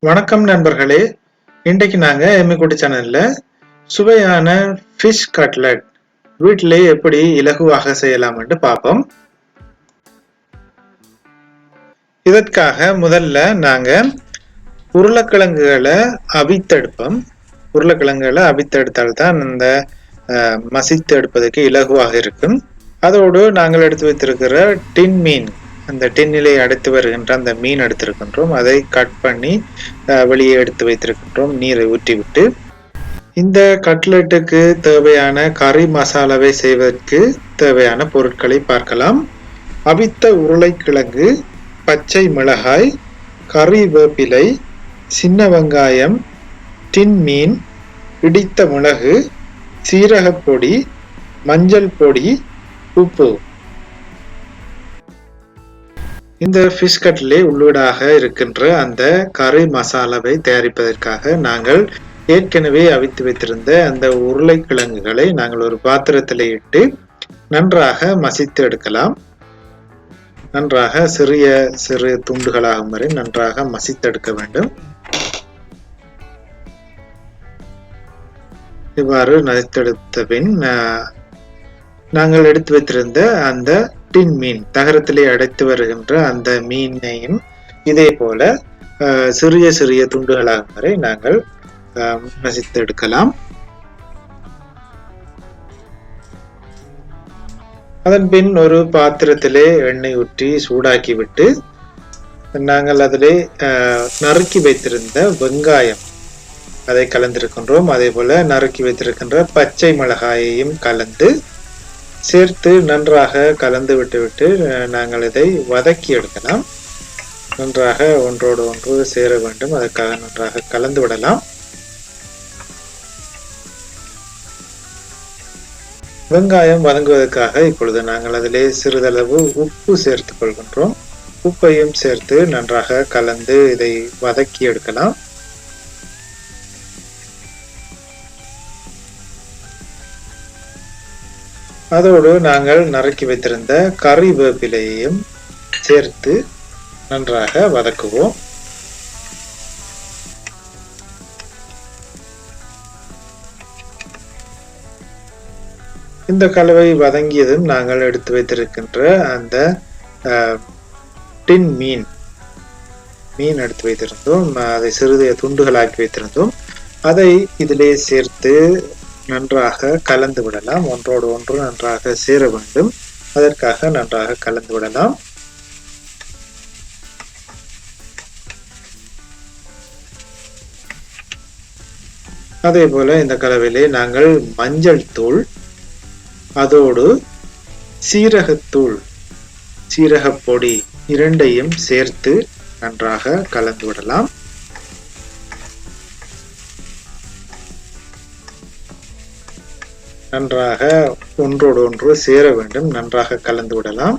வணக்கம் நண்பர்களே, இன்றைக்கு நாங்க EmmyKutty சேனல்ல சுவையான ஃபிஷ் கட்லட் வீட்டிலே எப்படி இலகுவாக செய்யலாம் என்று பார்ப்போம். இதற்காக முதல்ல நாங்க உருளைக்கிழங்குகளை அவித்தெடுப்போம். உருளைக்கிழங்குகளை அவித்தெடுத்தால்தான் இந்த மசித்து எடுப்பதற்கு இலகுவாக இருக்கும். அதோடு நாங்கள் எடுத்து வைத்திருக்கிற டின் மீன், அந்த டின்னிலே அடைத்து வருகின்ற அந்த மீன் எடுத்திருக்கின்றோம். அதை கட் பண்ணி வெளியே எடுத்து வைத்திருக்கின்றோம், நீரை ஊற்றிவிட்டு. இந்த கட்லெட்டுக்கு தேவையான கறி மசாலாவை செய்வதற்கு தேவையான பொருட்களை பார்க்கலாம். அவித்த உருளைக்கிழங்கு, பச்சை மிளகாய், கறிவேப்பிலை, சின்ன வெங்காயம், டின் மீன், இடித்த மிளகு, சீரகப்பொடி, மஞ்சள் பொடி, உப்பு. இந்த ஃபிஷ் கட்லே உள்ளூடாக இருக்கின்ற அந்த கறி மசாலாவை தயாரிப்பதற்காக நாங்கள் ஏற்கனவே அவித்து வைத்திருந்த அந்த உருளைக்கிழங்குகளை நாங்கள் ஒரு பாத்திரத்தில் இட்டு நன்றாக மசித்து எடுக்கலாம். நன்றாக சிறிய சிறு துண்டுகளாகும் வரை நன்றாக மசித்தெடுக்க வேண்டும். இவ்வாறு மசித்தெடுத்த பின் நாங்கள் எடுத்து வைத்திருந்த அந்த டின் மீன், தகரத்திலே அடைத்து வருகின்ற அந்த மீனையும் இதே போல சிறிய சிறிய துண்டுகளாகும் வரை நாங்கள் மசித்து எடுக்கலாம். அதன் பின் ஒரு பாத்திரத்திலே எண்ணெய் ஊற்றி சூடாக்கி விட்டு நாங்கள் அதிலே நறுக்கி வைத்திருந்த வெங்காயம் அதை கலந்திருக்கின்றோம். அதே போல நறுக்கி வைத்திருக்கின்ற பச்சை மிளகாயையும் கலந்து சேர்த்து நன்றாக கலந்து விட்டுவிட்டு நாங்கள் இதை வதக்கி எடுக்கலாம். நன்றாக ஒன்றோடு ஒன்று சேர வேண்டும், அதற்காக நன்றாக கலந்து விடலாம். வெங்காயம் வதங்குவதற்காக இப்பொழுது நாங்கள் அதிலே சிறிதளவு உப்பு சேர்த்துக் கொள்கின்றோம். உப்பையும் சேர்த்து நன்றாக கலந்து இதை வதக்கி எடுக்கலாம். அதோடு நாங்கள் நறுக்கி வைத்திருந்த கறிவேப்பிலையையும் சேர்த்து நன்றாக வதக்குவோம். இந்த கலவை வதங்கியதும் நாங்கள் எடுத்து வைத்திருக்கின்ற அந்த டின் மீன் எடுத்து வைத்திருந்தோம். அதை சிறிது துண்டுகளாக்கி வைத்திருந்தோம். அதை இதிலே சேர்த்து நன்றாக கலந்து விடலாம். ஒன்றோடு ஒன்று நன்றாக சேர வேண்டும், அதற்காக நன்றாக கலந்து விடலாம். அதே போல இந்த கலவையிலே நாங்கள் மஞ்சள் தூள், அதோடு சீரகத்தூள், சீரகப்பொடி இரண்டையும் சேர்த்து நன்றாக கலந்து விடலாம். நன்றாக ஒன்றோடு ஒன்று சேர வேண்டும், நன்றாக கலந்து விடலாம்.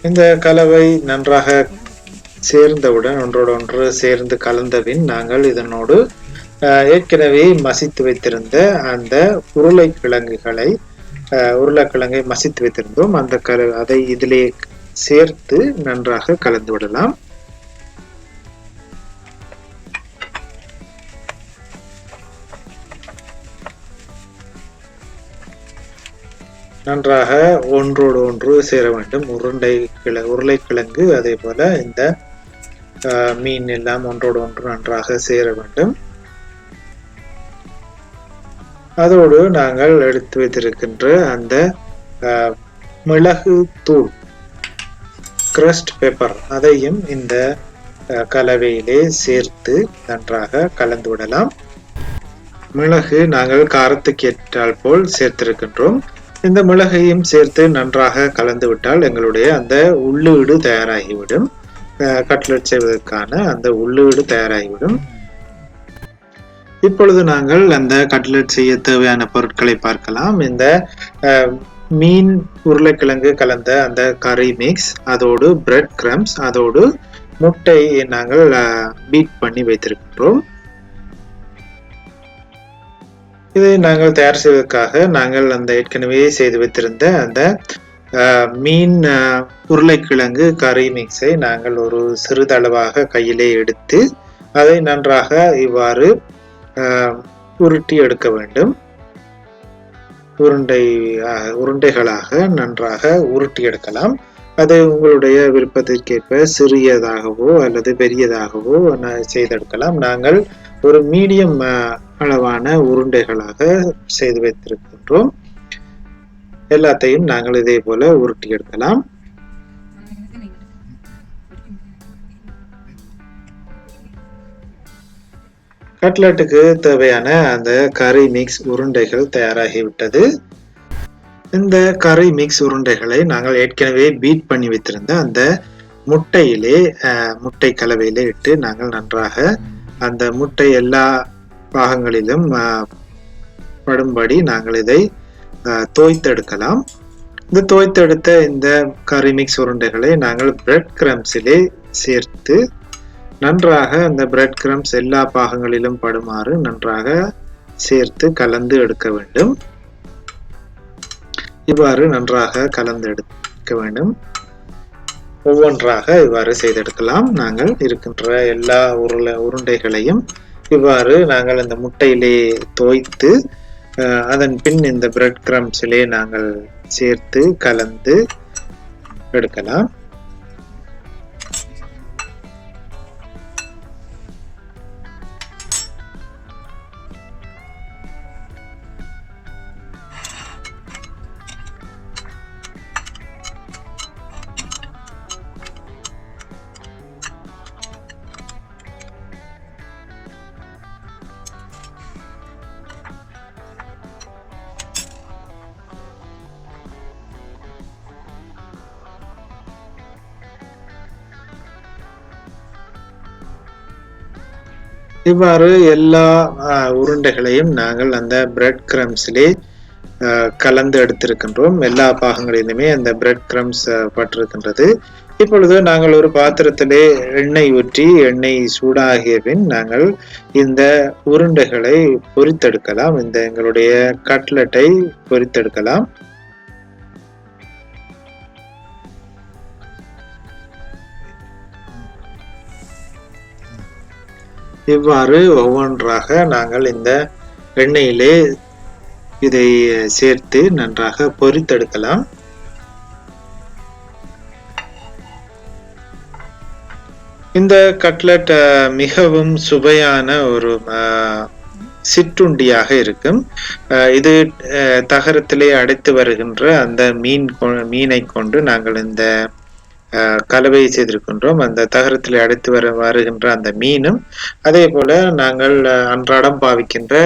இந்த கலவை நன்றாக சேர்ந்தவுடன் ஒன்றோடு ஒன்று சேர்ந்து கலந்தபின் நாங்கள் இதனோடு ஏற்கனவே மசித்து வைத்திருந்த அந்த உருளைக்கிழங்கை மசித்து வைத்திருந்தோம். அந்த அதை இதிலே சேர்த்து நன்றாக கலந்து விடலாம். நன்றாக ஒன்றோடு ஒன்று சேர வேண்டும். உருளைக்கிழங்கு அதே போல இந்த மீன் எல்லாம் ஒன்றோடு ஒன்று நன்றாக சேர வேண்டும். அதோடு நாங்கள் எடுத்து வைத்திருக்கின்ற அந்த மிளகு தூள், கிரஸ்ட் பெப்பர், அதையும் இந்த கலவையிலே சேர்த்து நன்றாக கலந்து விடலாம். மிளகு நாங்கள் காரத்துக்கு ஏற்றால் போல் சேர்த்திருக்கின்றோம். இந்த மிளகையும் சேர்த்து நன்றாக கலந்து விட்டால் எங்களுடைய அந்த உள்ளீடு தயாராகிவிடும். கட்லெட் செய்வதற்கான அந்த உள்ளீடு தயாராகிவிடும். இப்பொழுது நாங்கள் அந்த கட்லெட் செய்ய தேவையான பொருட்களை பார்க்கலாம். இந்த மீன் உருளைக்கிழங்கு கலந்த அந்த கறி மிக்ஸ், அதோடு பிரெட் கிரம்ஸ், அதோடு முட்டையை நாங்கள் பீட் பண்ணி வைத்திருக்கின்றோம். இதை நாங்கள் தயார் செய்வதற்காக நாங்கள் அந்த ஏற்கனவே செய்து வைத்திருந்த அந்த மீன் உருளைக்கிழங்கு கறி மிக்ஸை நாங்கள் ஒரு சிறிதளவாக கையிலே எடுத்து அதை நன்றாக இவ்வாறு உருட்டி எடுக்க வேண்டும். உருண்டைகளாக நன்றாக உருட்டி எடுக்கலாம். அது உங்களுடைய விருப்பத்திற்கேற்ப சிறியதாகவோ அல்லது பெரியதாகவோ செய்தெடுக்கலாம். நாங்கள் ஒரு மீடியம் அளவான உருண்டைகளாக செய்து வைத்திருக்கின்றோம். எல்லாத்தையும் நாங்கள் இதே போல உருட்டி எடுக்கலாம். கட்லெட்டுக்கு தேவையான அந்த கறி மிக்ஸ் உருண்டைகள் தயாராகிவிட்டது. இந்த கறி மிக்ஸ் உருண்டைகளை நாங்கள் ஏற்கனவே பீட் பண்ணி வைத்திருந்த அந்த முட்டை கலவையிலே இட்டு நாங்கள் நன்றாக அந்த முட்டை எல்லா பாகங்களிலும் படும்படி நாங்கள் இதை தோய்த்தெடுக்கலாம். இந்த தோய்த்தெடுத்த இந்த கறி மிக்ஸ் உருண்டைகளை நாங்கள் பிரெட் கிரம்ஸிலே சேர்த்து நன்றாக அந்த பிரெட் கிரம்ஸ் எல்லா பாகங்களிலும் படுமாறு நன்றாக சேர்த்து கலந்து எடுக்க வேண்டும். இவ்வாறு நன்றாக கலந்து எடுக்க வேண்டும். ஒவ்வொன்றாக இவ்வாறு செய்தெடுக்கலாம். நாங்கள் இருக்கின்ற எல்லா உருண்டைகளையும் இவ்வாறு நாங்கள் இந்த முட்டையிலே தோய்த்து அதன் பின் இந்த பிரெட் கிரம்ஸிலே நாங்கள் சேர்த்து கலந்து எடுக்கலாம். இவ்வாறு எல்லா உருண்டைகளையும் நாங்கள் அந்த பிரெட் கிரம்ஸிலே கலந்து எடுத்திருக்கின்றோம். எல்லா பாகங்களிலுமே அந்த பிரெட் கிரம்ஸ் பட்டிருக்கின்றது. இப்பொழுது நாங்கள் ஒரு பாத்திரத்திலே எண்ணெய் ஊற்றி எண்ணெய் சூடாகிய பின் நாங்கள் இந்த உருண்டைகளை பொரித்தெடுக்கலாம். இந்த எங்களுடைய கட்லெட்டை பொரித்தெடுக்கலாம். இவ்வாறு ஒவ்வொன்றாக நாங்கள் இந்த எண்ணெயிலே இதை சேர்த்து நன்றாக பொரித்தெடுக்கலாம். இந்த கட்லெட் மிகவும் சுவையான ஒரு சிற்றுண்டியாக இருக்கும். இது தகரத்திலே அடைத்து வருகின்ற அந்த மீனை கொண்டு நாங்கள் இந்த கலவையை செய்திருக்கின்றோம். அந்த தகரத்தில் அடைத்து வருகின்ற அந்த மீனும் அதே போல நாங்கள் அன்றாடம் பாவிக்கின்ற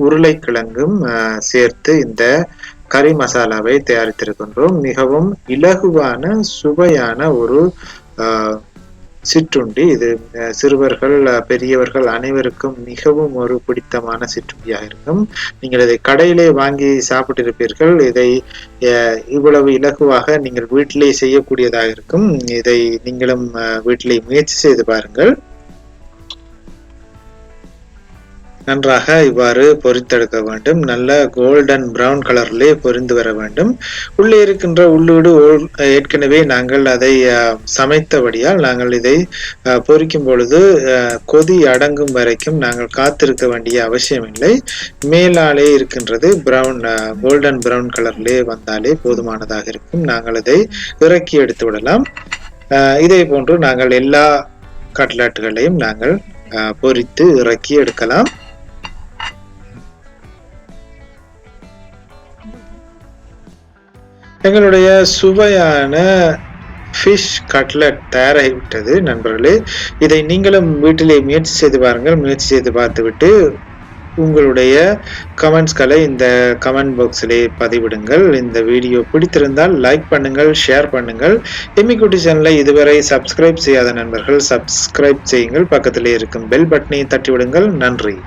உருளைக்கிழங்கும் சேர்த்து இந்த கறி மசாலாவை தயாரித்திருக்கின்றோம். மிகவும் இலகுவான சுவையான ஒரு சிற்றுண்டி. இது சிறுவர்கள் பெரியவர்கள் அனைவருக்கும் மிகவும் ஒரு பிடித்தமான சிற்றுண்டியாக இருக்கும். நீங்கள் இதை கடையிலே வாங்கி சாப்பிட்டிருப்பீர்கள். இதை இவ்வளவு இலகுவாக நீங்கள் வீட்டிலே செய்யக்கூடியதாக இருக்கும். இதை நீங்களும் வீட்டிலே முயற்சி செய்து பாருங்கள். நன்றாக இவ்வாறு பொரித்தெடுக்க வேண்டும். நல்ல கோல்டன் பிரவுன் கலர்லே பொரிந்து வர வேண்டும். உள்ளே இருக்கின்ற உள்ளீடு ஏற்கனவே நாங்கள் அதை சமைத்தபடியால் நாங்கள் இதை பொரிக்கும் பொழுது கொதி அடங்கும் வரைக்கும் நாங்கள் காத்திருக்க வேண்டிய அவசியம் இல்லை. மேலாலே இருக்கின்றது கோல்டன் பிரவுன் கலர்லே வந்தாலே போதுமானதாக இருக்கும். நாங்கள் இதை இறக்கி எடுத்து விடலாம். இதே போன்று நாங்கள் எல்லா கட்லெட்டுகளையும் நாங்கள் பொரித்து இறக்கி எடுக்கலாம். எங்களுடைய சுவையான ஃபிஷ் கட்லெட் தயாராகிவிட்டது நண்பர்களே. இதை நீங்களும் வீட்டிலே முயற்சி செய்து பாருங்கள். முயற்சி செய்து பார்த்துவிட்டு உங்களுடைய கமெண்ட்ஸ்களை இந்த கமெண்ட் பாக்ஸிலே பதிவிடுங்கள். இந்த வீடியோ பிடித்திருந்தால் லைக் பண்ணுங்கள், ஷேர் பண்ணுங்கள். எம்மிக்குட்டி சேனலை இதுவரை சப்ஸ்கிரைப் செய்யாத நண்பர்கள் சப்ஸ்கிரைப் செய்யுங்கள். பக்கத்திலே இருக்கும் பெல் பட்டனை தட்டி விடுங்கள். நன்றி.